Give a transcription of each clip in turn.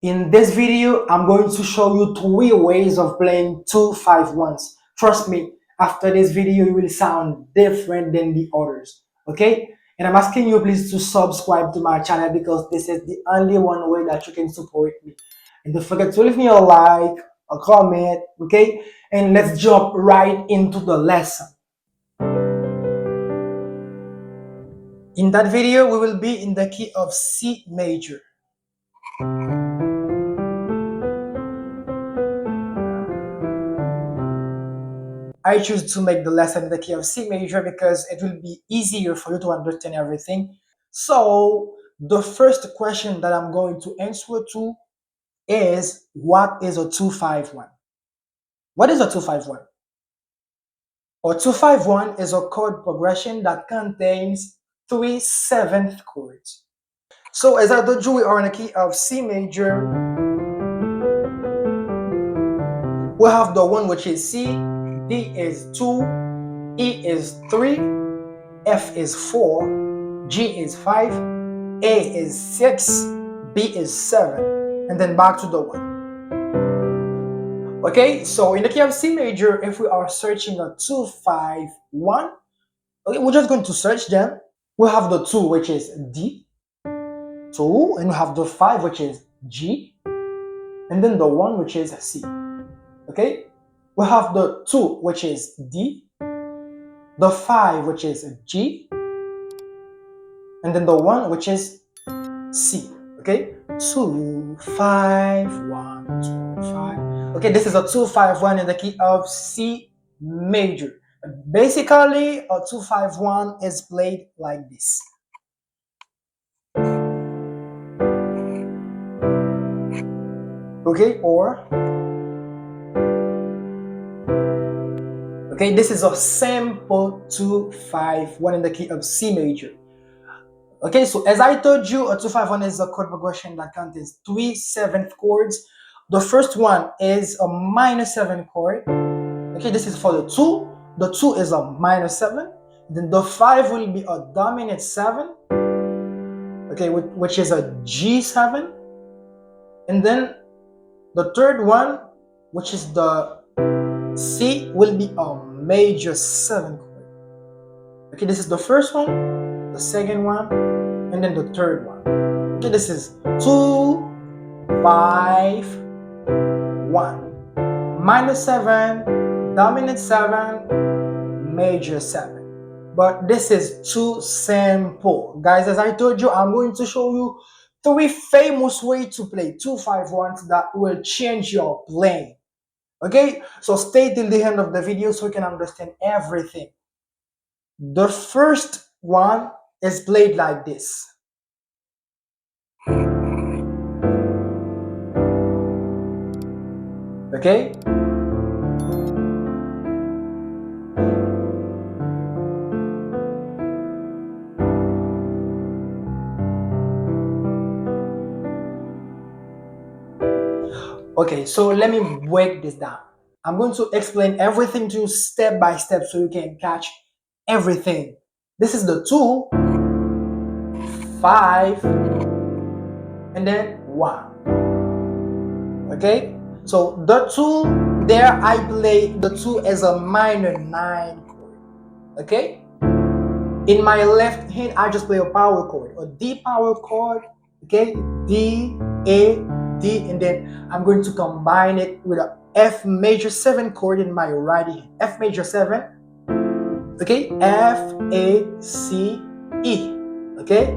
In this video, I'm going to show you 3 ways of playing 2-5-1s. Trust me, after this video, you will sound different than the others. Okay? And I'm asking you please to subscribe to my channel because this is the only one way that you can support me. And don't forget to leave me a like, a comment, okay? And let's jump right into the lesson. In that video, we will be in the key of C major. I choose to make the lesson in the key of C major because it will be easier for you to understand everything. So the first question that I'm going to answer to is, what is a 2-5-1? What is a 2-5-1? A 2-5-1 is a chord progression that contains 3/7 chords. So as I told you, we are in the key of C major. We have the one which is C, D is 2, E is 3, F is 4, G is 5, A is 6, B is 7, and then back to the 1. Okay, so in the key of C major, if we are searching a 2-5-1, okay, we're just going to search them. We have the 2, which is D, 2, and we have the 5, which is G, and then the 1, which is C. Okay, we have the 2, which is D, the 5, which is G, and then the 1, which is C. Okay, 2-5-1, 2-5. Okay, this is a 2-5-1 in the key of C major. Basically, a 2-5-1 is played like this. Okay, or okay, this is a simple 2-5-1 in the key of C major. Okay, so as I told you, a 2-5-1 is a chord progression that contains 3/7 chords. The first one is a minor 7 chord. Okay, this is for the 2. The 2 is a minor 7. Then the 5 will be a dominant 7. Okay, which is a G7. And then the third one, which is the C, will be a major 7 chord. Okay, this is the first one, the second one, and then the third one. Okay, this is 2-5-1. Minor 7, dominant 7, major 7. But this is too simple. Guys, as I told you, I'm going to show you 3 famous ways to play 2-5-1s that will change your playing. Okay, so stay till the end of the video so you can understand everything. The first one is played like this. Okay? Okay, so let me break this down. I'm going to explain everything to you step by step so you can catch everything. This is the 2, 5, and then 1. Okay? So the 2, there I play the 2 as a minor 9 chord. Okay? In my left hand, I just play a power chord, a D power chord. Okay? D, A, D, and then I'm going to combine it with a F major 7 chord in my right hand. F major 7. Okay? F, A, C, E. Okay?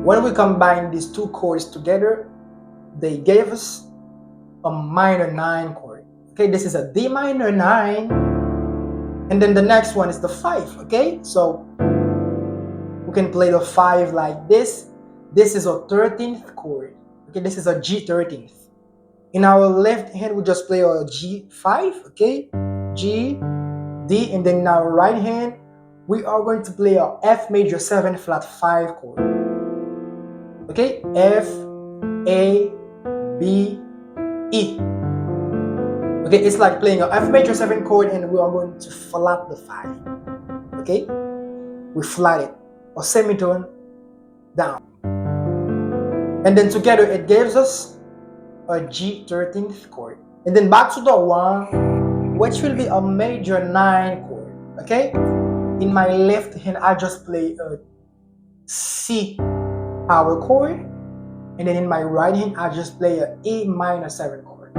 When we combine these 2 chords together, they gave us a minor 9 chord. Okay? This is a D minor 9. And then the next one is the 5. Okay? So we can play the 5 like this. This is a 13th chord. Okay, this is a G 13th. In our left hand, we just play a G5, okay? G, D, and then in our right hand, we are going to play a F major 7 flat 5 chord. Okay? F, A, B, E. Okay, it's like playing a F major 7 chord and we are going to flat the 5. Okay? We flat it, or semitone down. And then together it gives us a G 13th chord. And then back to the 1, which will be a major 9 chord. Okay? In my left hand, I just play a C power chord. And then in my right hand, I just play a A minor 7 chord.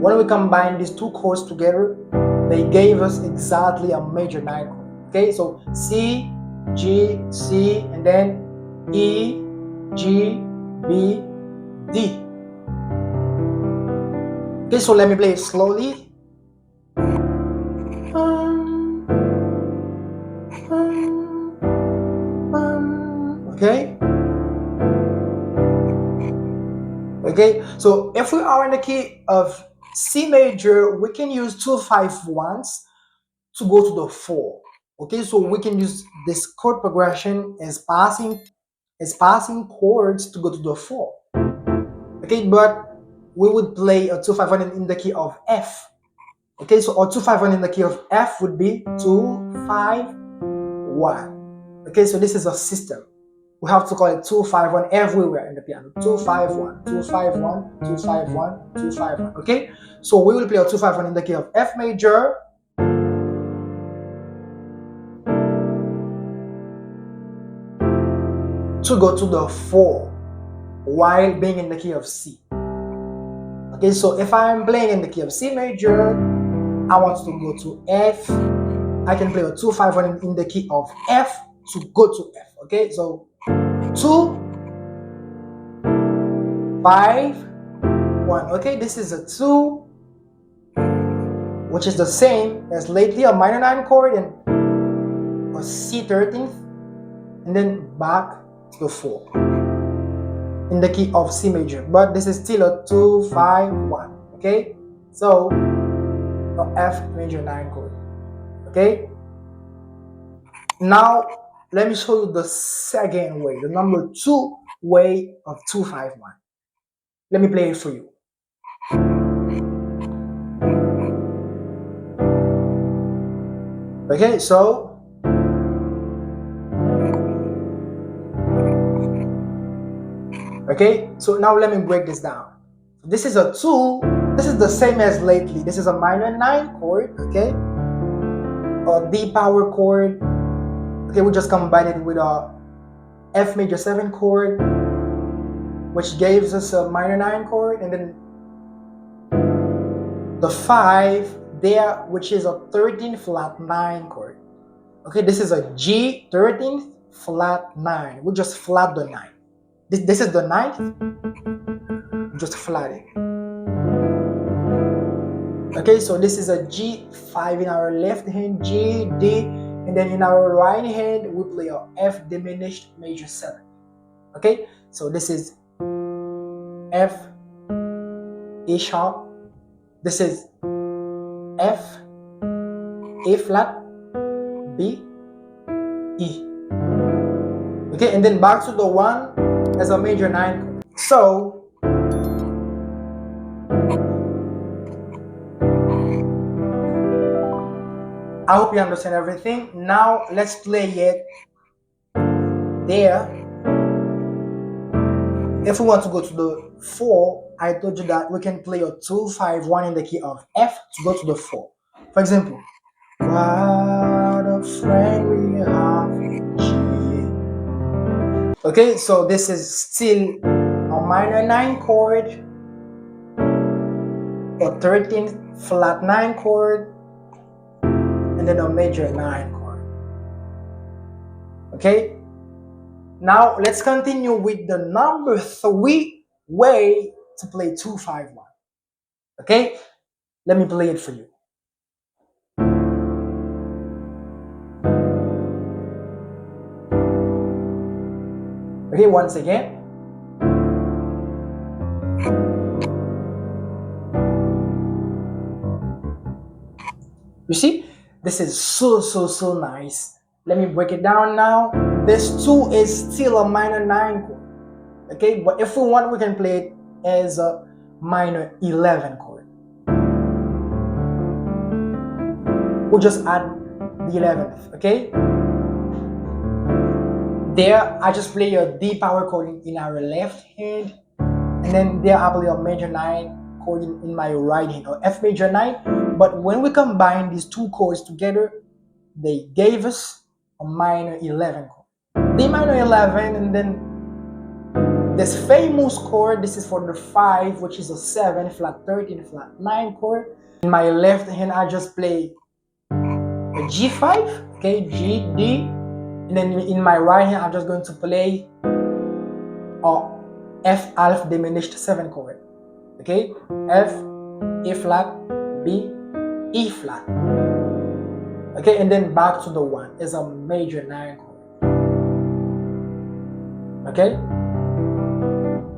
When we combine these two chords together, they gave us exactly a major 9 chord. Okay? So C, G, C, and then E, G, B, D. Okay, so let me play it slowly. Okay. Okay, so if we are in the key of C major, we can use 2-5-1s to go to the 4. Okay, so we can use this chord progression as passing chords to go to the 4. Okay, but we would play a 2-5-1 in the key of F. Okay, so a 2-5-1 in the key of F would be 2-5-1. Okay, so this is a system. We have to call it 2-5-1 everywhere in the piano. 2-5-1, 2-5-1, 2-5-1, 2-5-1. Okay, so we will play a 2-5-1 in the key of F major. To go to the 4 while being in the key of C. Okay, so if I am playing in the key of C major, I want to go to F. I can play a 2-5-1 in the key of F to go to F. Okay, so 2-5-1. Okay, this is a 2, which is the same as lately a minor 9 chord and a C 13th, and then back to the 4 in the key of C major. But this is still a 2-5-1. Okay, so a F major 9 chord. Okay, now let me show you the second way, the number 2 way of 2-5-1. Let me play it for you. Okay, so now let me break this down. This is a 2. This is the same as lately. This is a minor 9 chord, okay? A D power chord. Okay, we just combine it with a F major 7 chord, which gives us a minor 9 chord, and then the 5 there, which is a 13 flat 9 chord. Okay, this is a G 13th flat 9. We just flat the 9. This is the 9th. Just flat it. Okay, so this is a G5 in our left hand, G, D, and then in our right hand we play a F diminished major 7. Okay, so this is F, A sharp. This is F, A flat, B, E. Okay, and then back to the 1 as a major 9. So I hope you understand everything. Now let's play it there. If we want to go to the 4, I told you that we can play a 2-5-1 in the key of F to go to the 4. For example, what a friend we have in G. Okay, so this is still a minor 9 chord, a 13th flat 9 chord, and then a major 9 chord. Okay, now let's continue with the number 3 way to play 2-5-1. Okay, let me play it for you. Okay, once again. You see, this is so nice. Let me break it down now. This 2 is still a minor 9 chord. Okay, but if we want, we can play it as a minor 11 chord. We'll just add the 11th, okay? there I just play a D power chord in our left hand, and then there I play a major 9 chord in my right hand, or F major 9. But when we combine these two chords together, they gave us a minor 11 chord. D minor 11, and then this famous chord, this is for the 5, which is a 7 flat 13 flat 9 chord. In my left hand I just play a G5, okay, G, D, and then in my right hand I'm just going to play a F alpha diminished 7 chord, okay, F, A flat, B, E flat, okay, and then back to the 1 is a major 9 chord, okay.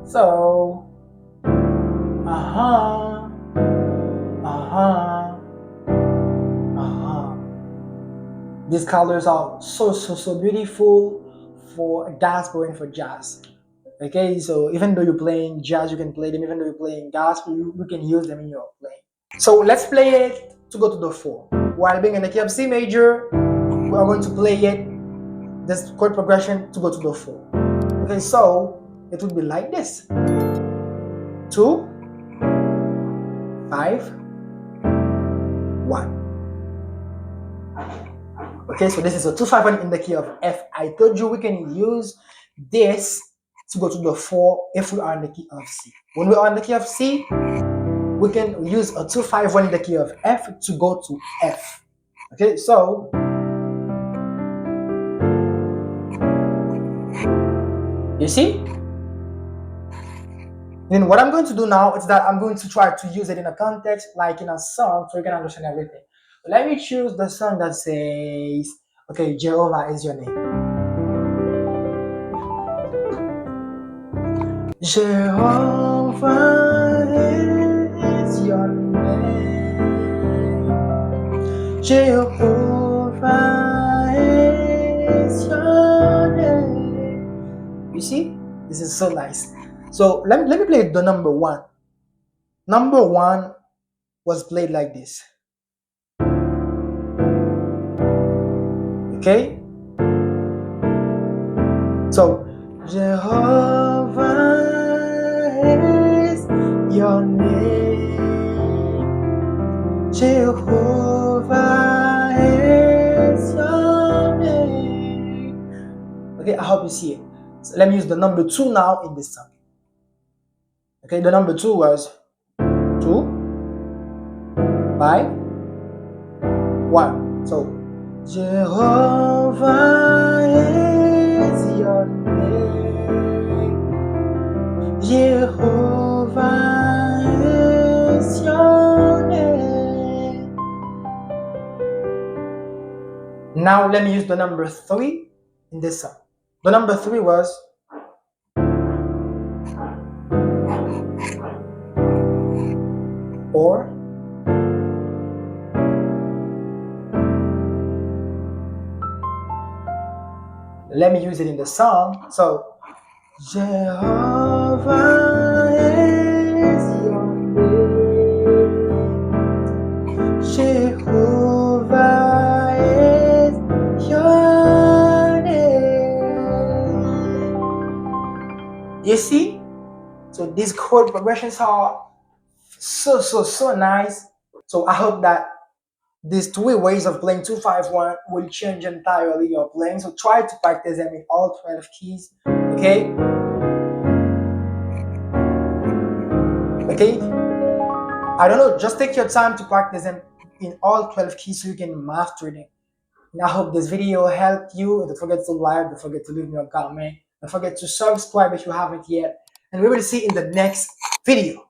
So these colors are so beautiful for gospel and for jazz. Okay, so even though you're playing jazz, you can play them. Even though you're playing gospel, you can use them in your playing. So let's play it to go to the 4. While being in the key of C major, we are going to play it, this chord progression, to go to the 4. Okay, so it would be like this: 2, 5, 1. Okay, so this is a 2, 5, 1 in the key of F. I told you we can use this to go to the 4 if we are in the key of C. When we are in the key of C, we can use a 2, 5, 1 in the key of F to go to F. Okay, so you see? And what I'm going to do now is that I'm going to try to use it in a context, like in a song, so you can understand everything. So let me choose the song that says, okay, Jehovah is your name. Jehovah is your name. Jehovah is your name. You see? This is so nice. So let me play the number 1. Number 1 was played like this. Okay? So Jehovah is your name. Jehovah is your name. Okay, I hope you see it. So let me use the number 2 now in this song. Okay, the number 2 was 2, 5, 1. So Jehovah is your name. Jehovah is your name. Now let me use the number 3 in this song. The number 3 was, or let me use it in the song. So Jehovah is your name. Jehovah is your name. You see? So these chord progressions are so nice. So I hope that these 3 ways of playing 2, 5, 1 will change entirely your playing. So try to practice them in all 12 keys. Okay? Okay? I don't know, just take your time to practice them in all 12 keys so you can master them. And I hope this video helped you. Don't forget to like, don't forget to leave me a comment, don't forget to subscribe if you haven't yet. And we will see in the next video.